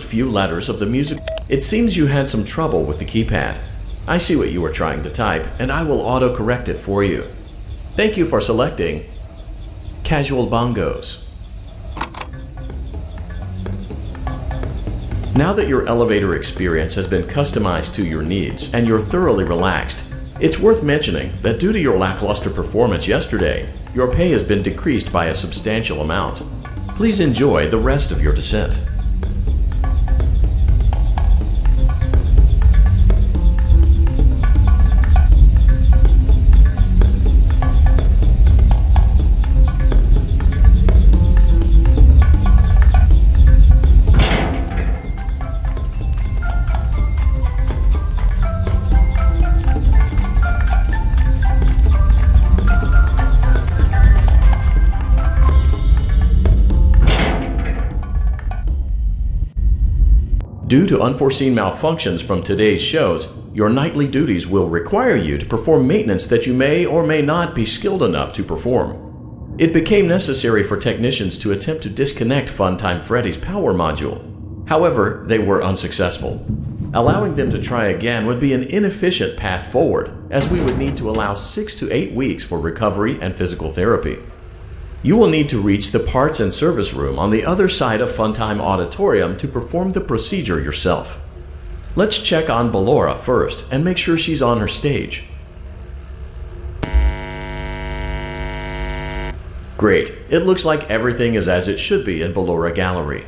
few letters of the music. It seems you had some trouble with the keypad. I see what you were trying to type, and I will auto-correct it for you. Thank you for selecting Casual Bongos. Now that your elevator experience has been customized to your needs and you're thoroughly relaxed, it's worth mentioning that due to your lackluster performance yesterday, your pay has been decreased by a substantial amount. Please enjoy the rest of your descent. Due to unforeseen malfunctions from today's shows, your nightly duties will require you to perform maintenance that you may or may not be skilled enough to perform. It became necessary for technicians to attempt to disconnect Funtime Freddy's power module. However, they were unsuccessful. Allowing them to try again would be an inefficient path forward, as we would need to allow 6 to 8 weeks for recovery and physical therapy. You will need to reach the parts and service room on the other side of Funtime Auditorium to perform the procedure yourself. Let's check on Ballora first and make sure she's on her stage. Great, it looks like everything is as it should be in Ballora Gallery.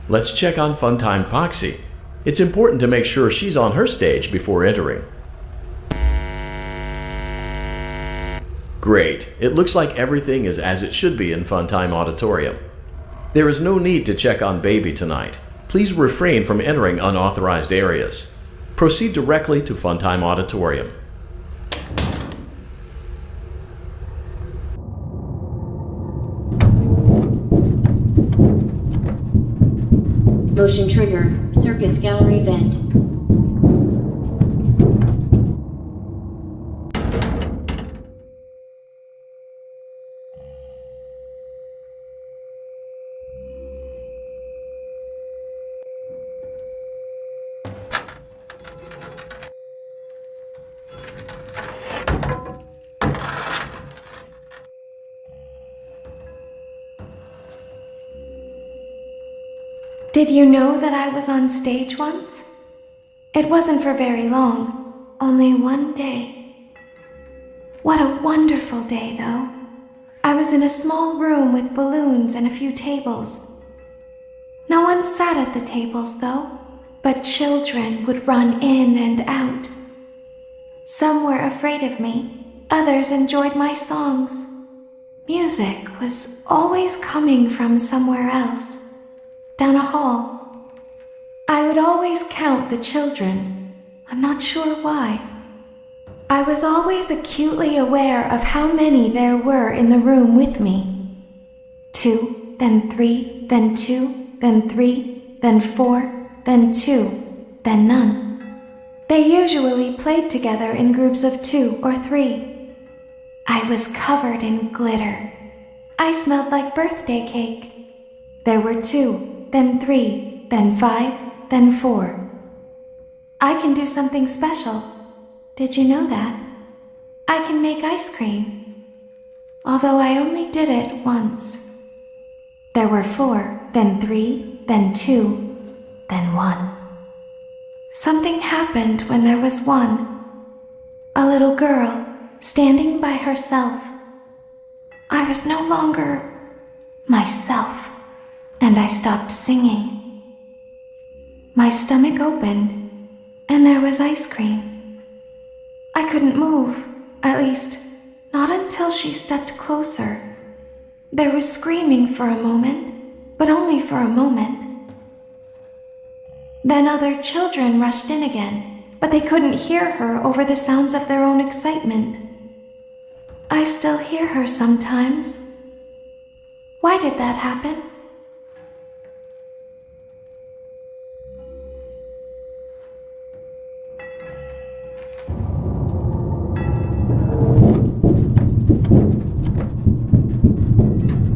Let's check on Funtime Foxy. It's important to make sure she's on her stage before entering. Great, it looks like everything is as it should be in Funtime Auditorium. There is no need to check on Baby tonight. Please refrain from entering unauthorized areas. Proceed directly to Funtime Auditorium. Motion trigger, Circus Gallery vent. Did you know that I was on stage once? It wasn't for very long, only one day. What a wonderful day, though. I was in a small room with balloons and a few tables. No one sat at the tables, though, but children would run in and out. Some were afraid of me, others enjoyed my songs. Music was always coming from somewhere else. Down a hall. I would always count the children. I'm not sure why. I was always acutely aware of how many there were in the room with me. 2, then 3, then 2, then 3, then 4, then 2, then none. They usually played together in groups of 2 or 3. I was covered in glitter. I smelled like birthday cake. There were 2. Then 3, then 5, then 4. I can do something special. Did you know that? I can make ice cream. Although I only did it once. There were 4, then 3, then 2, then 1. Something happened when there was 1. A little girl standing by herself. I was no longer myself. And I stopped singing. My stomach opened, and there was ice cream. I couldn't move, at least, not until she stepped closer. There was screaming for a moment, but only for a moment. Then other children rushed in again, but they couldn't hear her over the sounds of their own excitement. I still hear her sometimes. Why did that happen?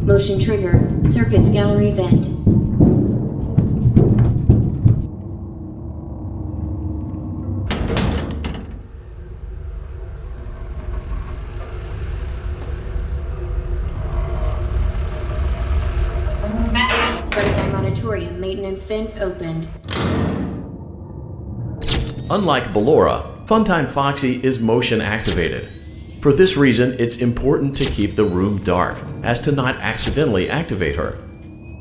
Motion trigger, Circus Gallery vent. maintenance vent opened. Unlike Ballora, Funtime Foxy is motion activated. For this reason, it's important to keep the room dark, as to not accidentally activate her.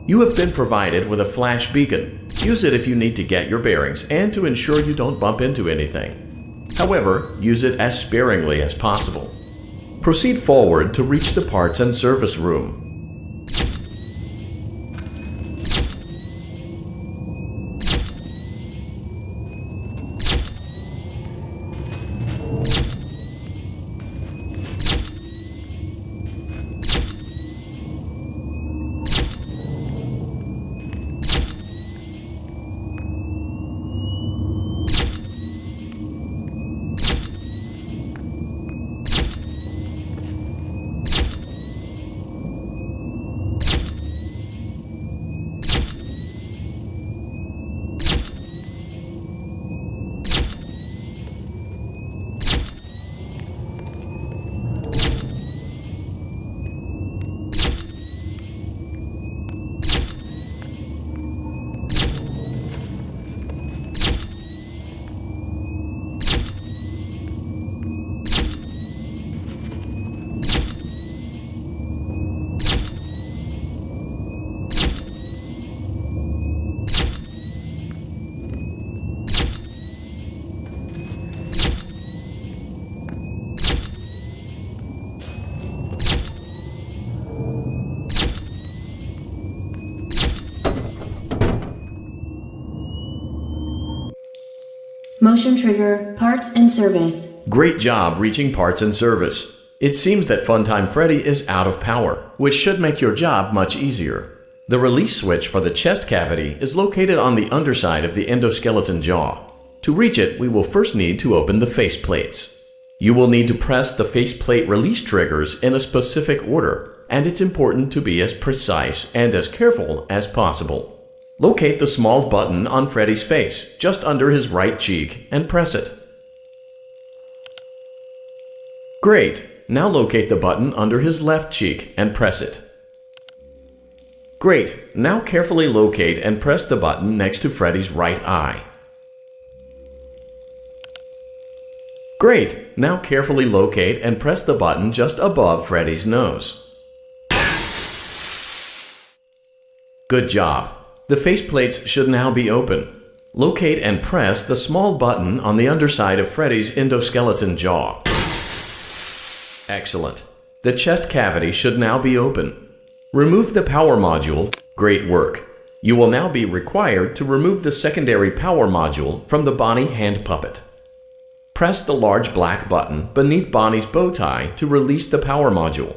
You have been provided with a flash beacon. Use it if you need to get your bearings and to ensure you don't bump into anything. However, use it as sparingly as possible. Proceed forward to reach the parts and service room. Motion trigger, parts and service. Great job reaching parts and service. It seems that Funtime Freddy is out of power, which should make your job much easier. The release switch for the chest cavity is located on the underside of the endoskeleton jaw. To reach it, we will first need to open the face plates. You will need to press the faceplate release triggers in a specific order, and it's important to be as precise and as careful as possible. Locate the small button on Freddy's face, just under his right cheek, and press it. Great! Now locate the button under his left cheek and press it. Great! Now carefully locate and press the button next to Freddy's right eye. Great! Now carefully locate and press the button just above Freddy's nose. Good job! The faceplates should now be open. Locate and press the small button on the underside of Freddy's endoskeleton jaw. Excellent. The chest cavity should now be open. Remove the power module. Great work. You will now be required to remove the secondary power module from the Bonnie hand puppet. Press the large black button beneath Bonnie's bow tie to release the power module.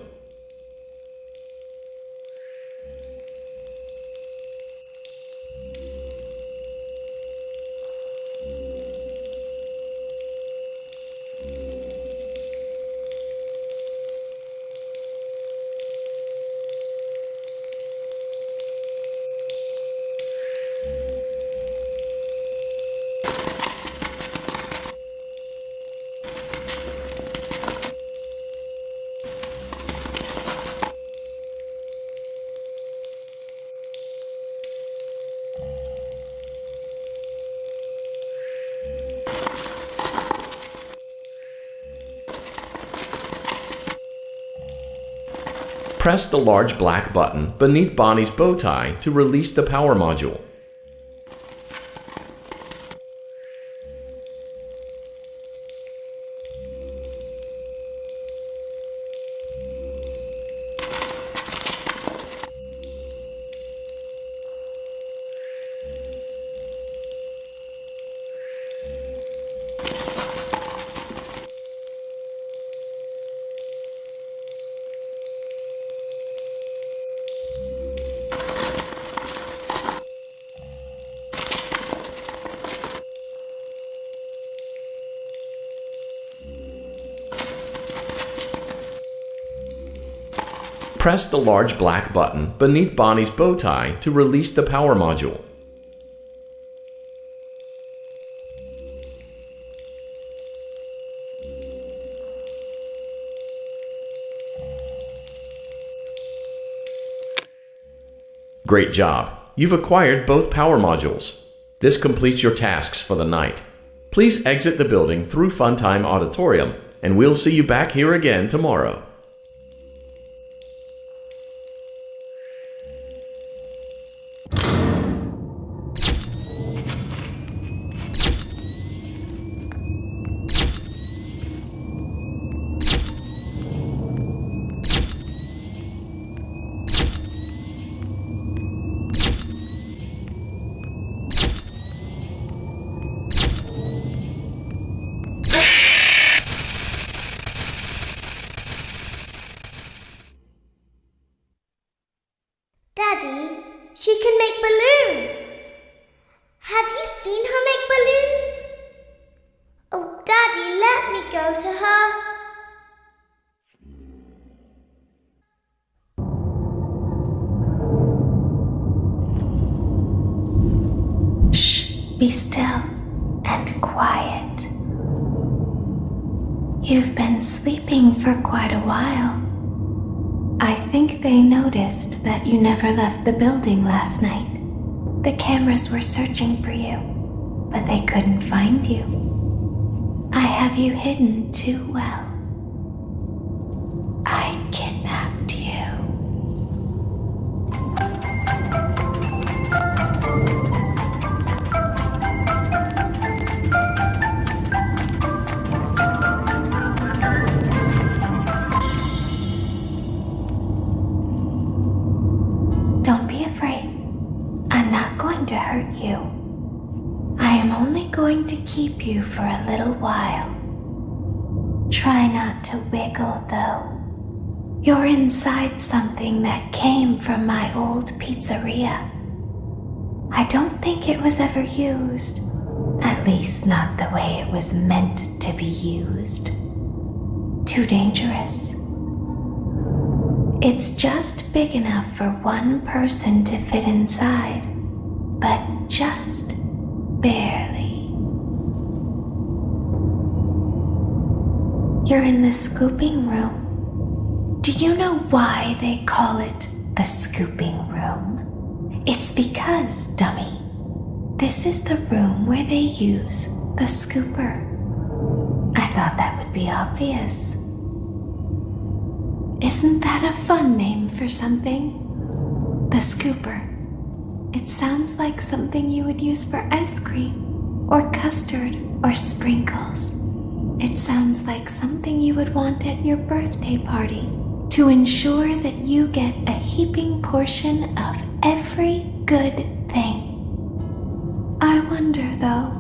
Press the large black button beneath Bonnie's bow tie to release the power module. Press the large black button beneath Bonnie's bow tie to release the power module. Great job! You've acquired both power modules. This completes your tasks for the night. Please exit the building through Funtime Auditorium, and we'll see you back here again tomorrow. Daddy, she can make balloons. Have you seen her make balloons? Oh, Daddy, let me go to her. Shh, be still and quiet. You've been sleeping for quite a while. I think they noticed that you never left the building last night. The cameras were searching for you, but they couldn't find you. I have you hidden too well. I kidnapped you. Don't be afraid. I'm not going to hurt you. I am only going to keep you for a little while. Try not to wiggle, though. You're inside something that came from my old pizzeria. I don't think it was ever used. At least not the way it was meant to be used. Too dangerous. It's just big enough for one person to fit inside, but just barely. You're in the scooping room. Do you know why they call it the scooping room? It's because, dummy, this is the room where they use the scooper. I thought that would be obvious. Isn't that a fun name for something? The scooper. It sounds like something you would use for ice cream, or custard, or sprinkles. It sounds like something you would want at your birthday party to ensure that you get a heaping portion of every good thing. I wonder, though,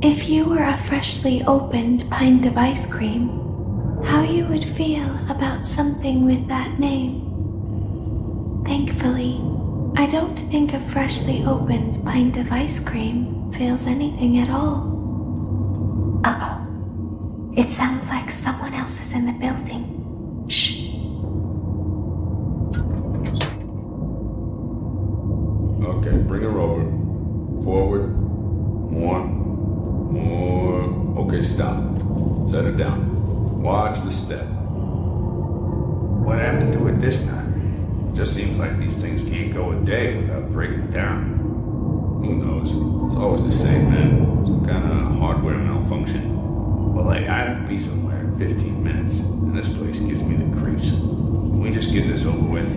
if you were a freshly opened pint of ice cream, how you would feel about something with that name. Thankfully, I don't think a freshly opened pint of ice cream feels anything at all. Uh-oh. It sounds like someone else is in the building. Shh. Okay, bring her over. Forward. More. Okay, stop. Set her down. Watch the step. What happened to it this time? Just seems like these things can't go a day without breaking down. Who knows? It's always the same, man. Some kind of hardware malfunction. Well, hey, I have to be somewhere in 15 minutes, and this place gives me the creeps. Can we just get this over with?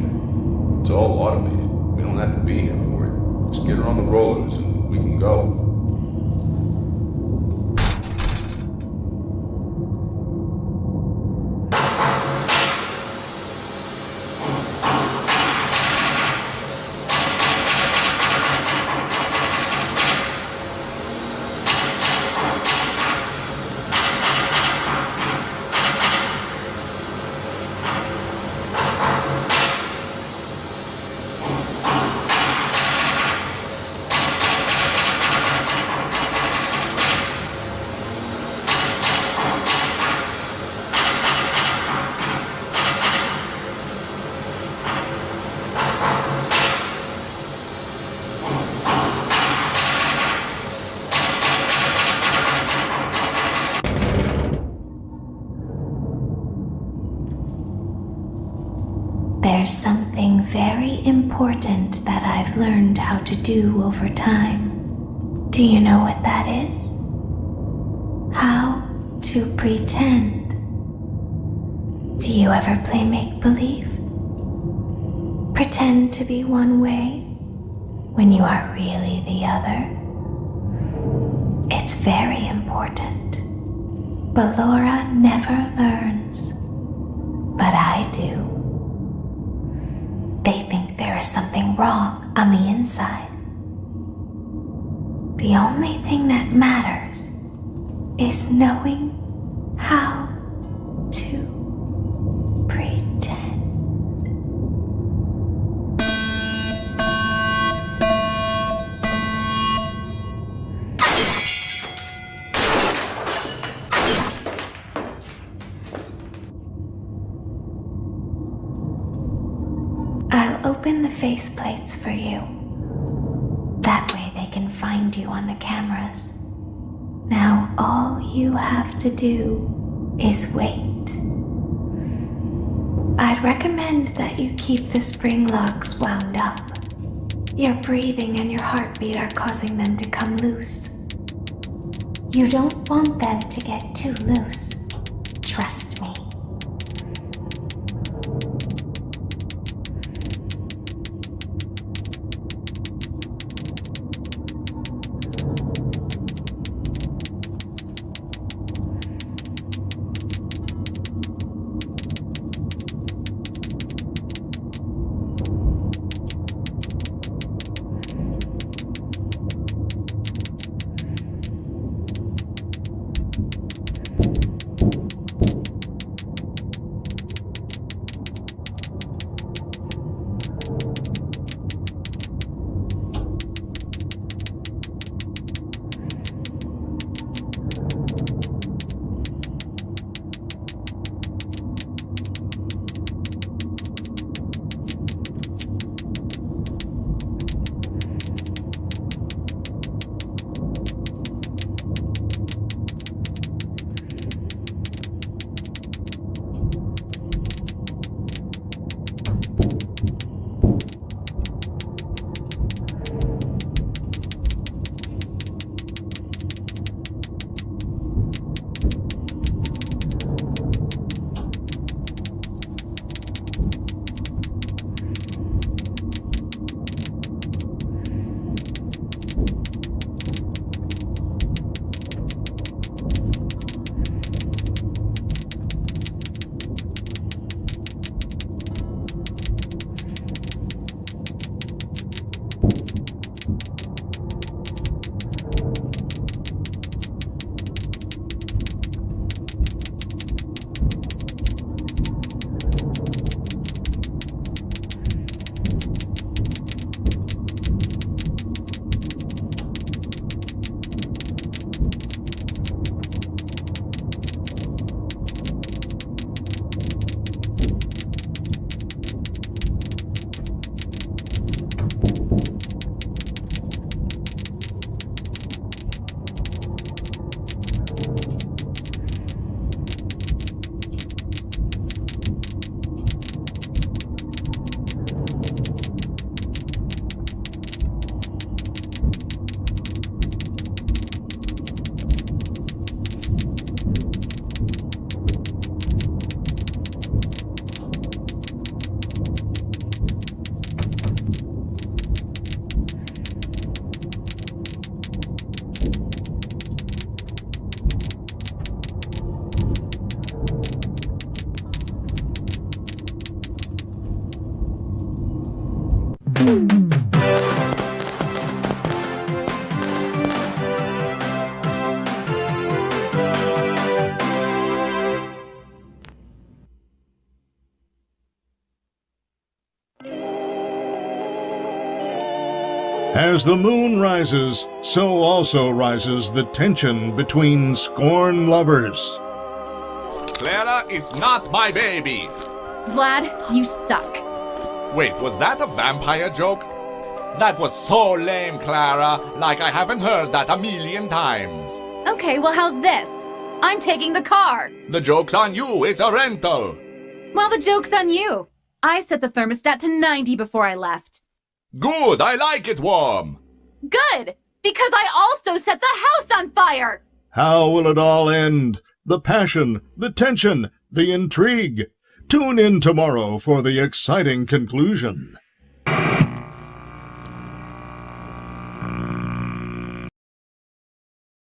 It's all automated. We don't have to be here for it. Just get her on the rollers and we can go. There's something something very important that I've learned how to do over time. Do you know what that is? How to pretend. Do you ever play make-believe? Pretend to be one way when you are really the other? It's very important. But Laura never learns. But I do. They think there is something wrong on the inside. The only thing that matters is knowing how to pretend. I'll open the faceplates for you. That way they can find you on the cameras. Now all you have to do is wait. I'd recommend that you keep the spring locks wound up. Your breathing and your heartbeat are causing them to come loose. You don't want them to get too loose. Trust me. As the moon rises, so also rises the tension between scorn lovers. Clara, it's not my baby! Vlad, you suck. Wait, was that a vampire joke? That was so lame, Clara. Like I haven't heard that a million times. Okay, well how's this? I'm taking the car. The joke's on you. It's a rental. Well, the joke's on you. I set the thermostat to 90 before I left. Good, I like it warm. Good! Because I also set the house on fire! How will it all end? The passion, the tension, the intrigue. Tune in tomorrow for the exciting conclusion.